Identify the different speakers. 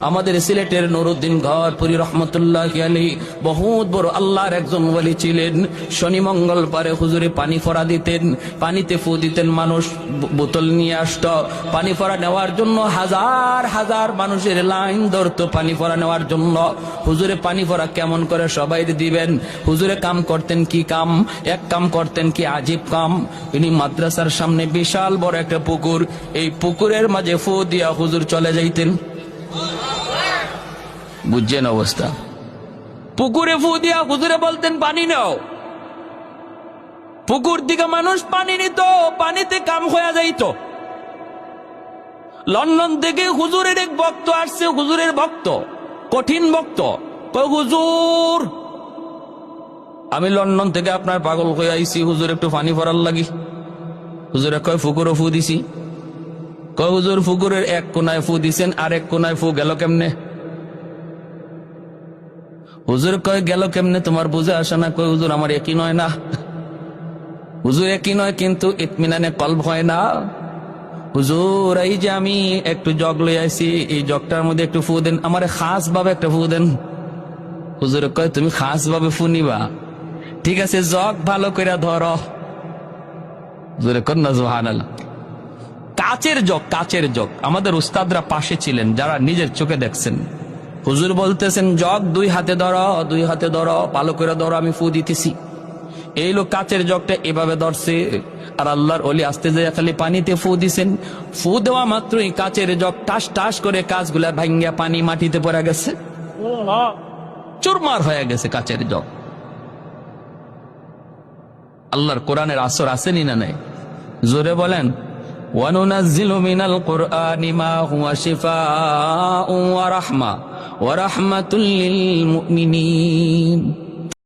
Speaker 1: আমাদের সিলেটের নুরুদ্দিন ঘরপুরি রহমতুল্লাহি আলাইহি বহুত বড় আল্লাহর একজন ওলি ছিলেন। শনি মঙ্গলবারে হুজুরে পানি ফোড়া দিতেন, পানিতে ফু দিতেন, মানুষ বোতল নিয়ে আসতো পানি ফোড়া নেওয়ার জন্য। হাজার হাজার মানুষের লাইন ধরতো পানি ফোড়া নেওয়ার জন্য। হুজুরে পানি ফোড়া কেমন করে সবাই দিবেন। হুজুরে কাম করতেন কি কাম, এক কাম করতেন কি আজীব কাম। ইনি মাদ্রাসার সামনে বিশাল বড় একটা পুকুর, এই পুকুরের মাঝে ফু দিয়া হুজুর চলে যাইতেন। বুঝছেন অবস্থা? পুকুরে ফু দিয়া হুজুরে বলতেন পানি নাও। পুকুর দিকে মানুষ পানি নিত, পানিতে কাম হয়ে যাইত। লন্ডন থেকে হুজুরের এক ভক্ত আসছে, হুজুরের ভক্ত, কঠিন ভক্ত। হুজুর, আমি লন্ডন থেকে আপনার পাগল হয়ে আইছি, হুজুর একটু পানি ভরার লাগি। হুজুরে কয় পুকুরও ফু দিছি। কয় হুজুর পুকুরের এক কোনায় ফু দিছেন, আর এক কোনায় ফু গেল কেমনে? হুজুর কয় গেল কেমনে তোমার বুঝে আসে না? কয় হুজুর আমার একই নয় না। হুজুর একই নয় কিন্তু ইতমিনানে কলব হয় না। হুজুর এই যে আমি একটু জগ লই আইছি, এই জগটার মধ্যে একটু ফু দেন, আমার খাস ভাবে একটা ফু দেন। হুজুর কয় তুমি খাস ভাবে ফু নিবা? ঠিক আছে, জগ ভালো করে ধরো। হুজুরে কন না সুবহানাল্লাহ। কাচের জগ, কাচের জগ। আমাদের উস্তাদরা পাশে ছিলেন যারা নিজের চোখে দেখছেন। হুজুর বলতেছেন জগ দুই হাতে ধরো, দুই হাতে ধরো, ভালো করে ধরো, আমি ফু দিতেছি। এই লোক কাচের জগটা এভাবে ধরছে, আর আল্লাহর ওলি আস্তে যায় খালি পানিতে ফু দিছেন। ফু দেওয়া মাত্রই কাচের জগ টাস টাস করে কাচগুলা ভাঙ্গিয়া পানি মাটিতে পড়ে গেছে, চুরমার হয়ে গেছে কাচের জগ। আল্লাহর কোরআনের আসর আসেনি না নাই? জোরে বলেন। وَنُنَزِّلُ مِنَ الْقُرْآنِ مَا هُوَ شِفَاءٌ وَرَحْمَةٌ لِلْمُؤْمِنِينَ